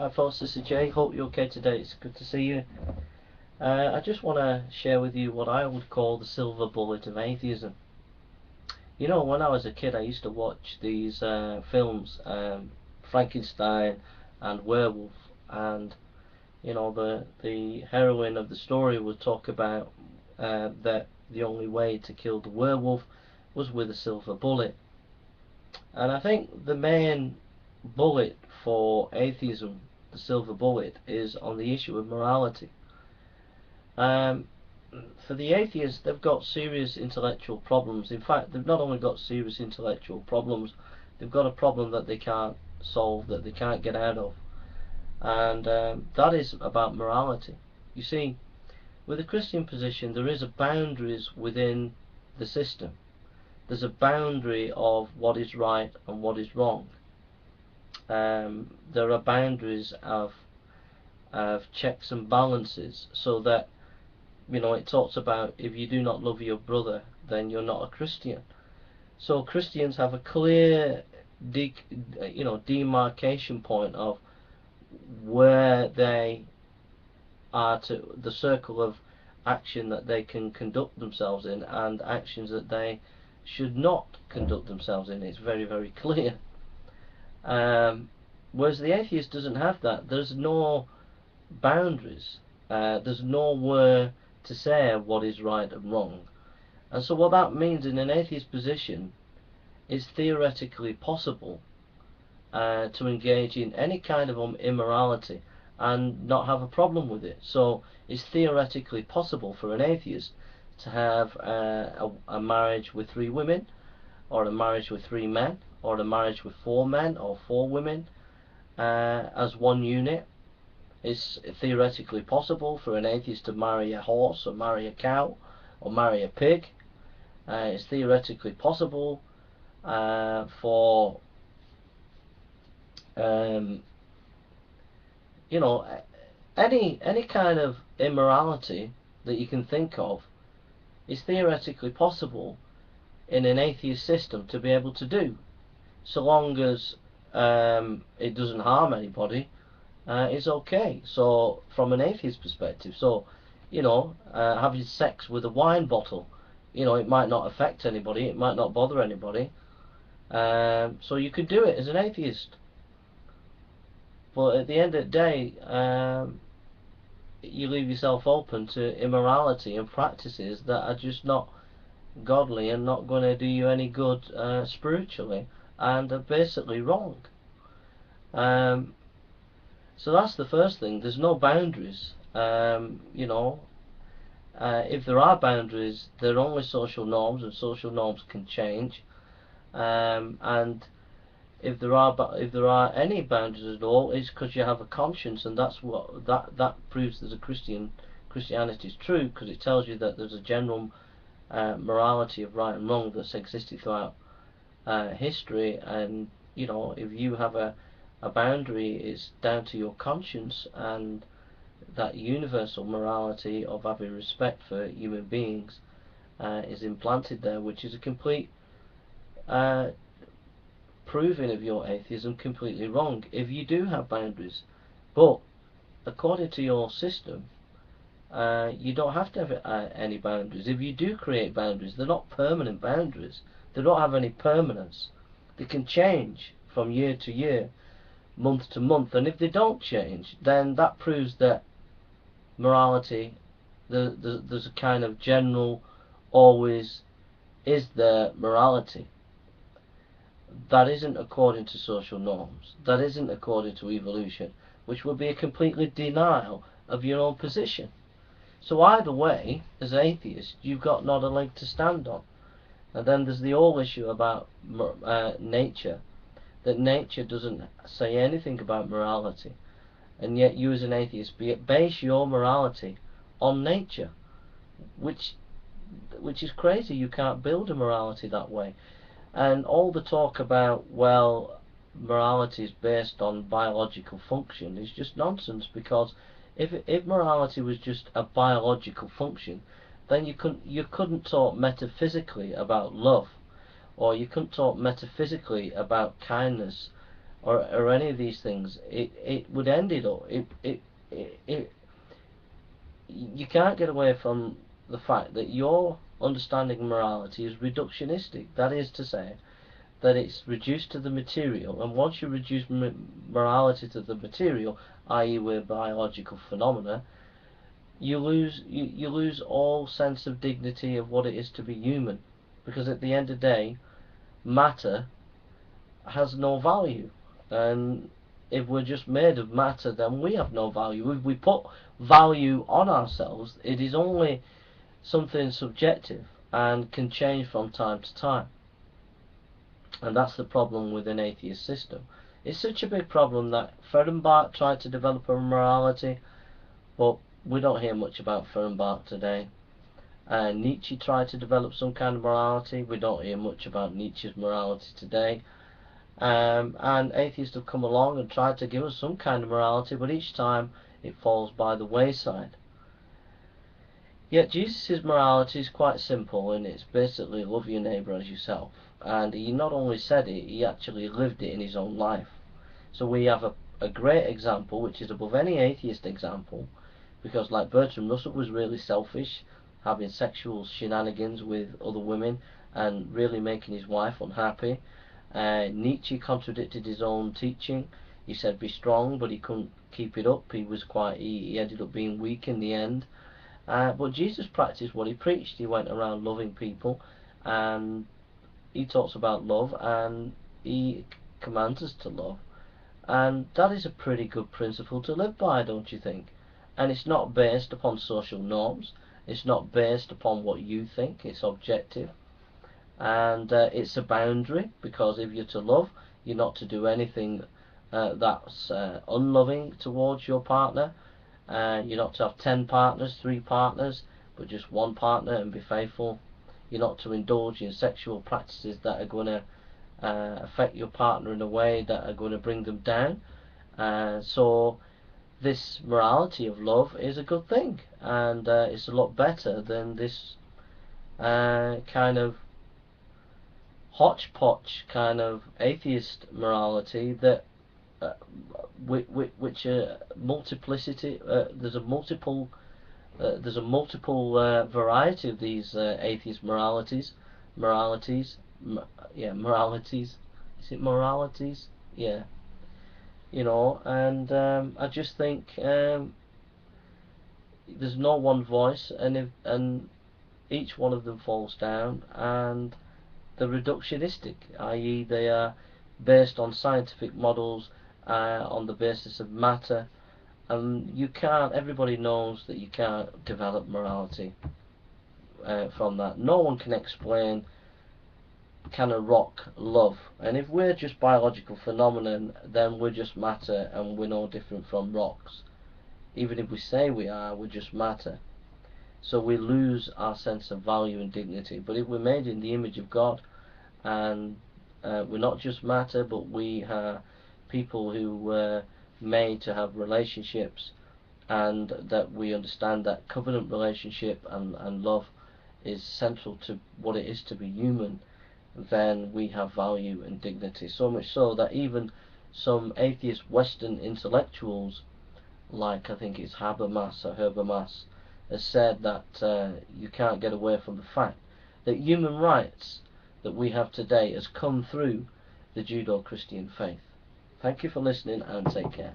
Hi folks, this is Jay. Hope you're okay today. It's good to see you. I just want to share with you what I would call the silver bullet of atheism. You know, when I was a kid I used to watch these films, Frankenstein and Werewolf, and you know, the heroine of the story would talk about that the only way to kill the werewolf was with a silver bullet. And I think the main bullet for atheism, the silver bullet, is on the issue of morality. For the atheists, they've got serious intellectual problems. In fact, they've not only got serious intellectual problems, they've got a problem that they can't solve, that they can't get out of. And that is about morality. You see, with the Christian position, there is a boundaries within the system. There's a boundary of what is right and what is wrong. There are boundaries of checks and balances, so that, you know, it talks about if you do not love your brother, then you're not a Christian. So Christians have a clear demarcation point of where they are, to the circle of action that they can conduct themselves in, and actions that they should not conduct themselves in. It's very, very clear. Whereas the atheist doesn't have that. There's no boundaries. There's nowhere to say what is right and wrong. And so what that means in an atheist position is theoretically possible to engage in any kind of immorality and not have a problem with it. So it's theoretically possible for an atheist to have a marriage with 3 women, or a marriage with 3 men, or a marriage with 4 men or 4 women as one unit. It's theoretically possible for an atheist to marry a horse, or marry a cow, or marry a pig. It's theoretically possible for you know, any kind of immorality that you can think of is theoretically possible in an atheist system to be able to do, so long as it doesn't harm anybody. Is okay. So from an atheist perspective, so you know, having sex with a wine bottle, you know, it might not affect anybody, it might not bother anybody, so you could do it as an atheist. But at the end of the day, you leave yourself open to immorality and practices that are just not godly and not going to do you any good spiritually, and are basically wrong. So that's the first thing. There's no boundaries. You know, if there are boundaries, they're only social norms, and social norms can change. And if there are any boundaries at all, it's because you have a conscience, and that's what that proves that Christianity is true, because it tells you that there's a general morality of right and wrong that's existed throughout history. And you know, if you have a boundary, is down to your conscience, and that universal morality of having respect for human beings is implanted there, which is a complete proving of your atheism completely wrong if you do have boundaries. But according to your system, you don't have to have any boundaries. If you do create boundaries, they're not permanent boundaries. They don't have any permanence. They can change from year to year, month to month, and if they don't change, then that proves that morality, there's a kind of general, always is there morality. That isn't according to social norms. That isn't according to evolution, which would be a completely denial of your own position. So either way, as atheists, you've got not a leg to stand on. And then there's the whole issue about nature, that nature doesn't say anything about morality, and yet you as an atheist base your morality on nature, which is crazy. You can't build a morality that way. And all the talk about, well, morality is based on biological function is just nonsense, because if morality was just a biological function, then you couldn't talk metaphysically about love, or you couldn't talk metaphysically about kindness, or any of these things, it would end it all. You can't get away from the fact that your understanding of morality is reductionistic. That is to say, that it's reduced to the material, and once you reduce morality to the material, i.e. with biological phenomena, you lose all sense of dignity of what it is to be human, because at the end of the day, matter has no value, and if we're just made of matter, then we have no value. If we put value on ourselves, it is only something subjective and can change from time to time. And that's the problem with an atheist system. It's such a big problem that Fehrenbach tried to develop a morality, but we don't hear much about Fehrenbach today. Nietzsche tried to develop some kind of morality. We don't hear much about Nietzsche's morality today. And atheists have come along and tried to give us some kind of morality, but each time it falls by the wayside. Yet Jesus' morality is quite simple, and it's basically love your neighbour as yourself. And he not only said it, he actually lived it in his own life. So we have a great example, which is above any atheist example, because like Bertrand Russell was really selfish, having sexual shenanigans with other women and really making his wife unhappy. Nietzsche contradicted his own teaching. He said be strong, but he couldn't keep it up. He ended up being weak in the end. But Jesus practiced what he preached. He went around loving people, and he talks about love, and he commands us to love. And that is a pretty good principle to live by, don't you think? And it's not based upon social norms. It's not based upon what you think. It's objective. And it's a boundary, because if you're to love, you're not to do anything that's unloving towards your partner. You're not to have 10 partners, 3 partners, but just one partner and be faithful. You're not to indulge in sexual practices that are going to affect your partner in a way that are going to bring them down. So this morality of love is a good thing, and it's a lot better than this kind of hodgepodge kind of atheist morality that which multiplicity. There's a multiple variety of these atheist moralities. Moralities. Is it moralities? Yeah. And I just think there's no one voice, and each one of them falls down, and they're reductionistic, i.e. they are based on scientific models, on the basis of matter, and everybody knows that you can't develop morality from that. No one can explain, can a rock love? And if we're just biological phenomenon, then we're just matter, and we're no different from rocks. Even if we say we are, we're just matter. So we lose our sense of value and dignity. But if we're made in the image of God, and we're not just matter, but we are people who were made to have relationships, and that we understand that covenant relationship and love is central to what it is to be human, then we have value and dignity. So much so that even some atheist Western intellectuals, like I think it's Habermas, has said that you can't get away from the fact that human rights that we have today has come through the Judeo-Christian faith. Thank you for listening, and take care.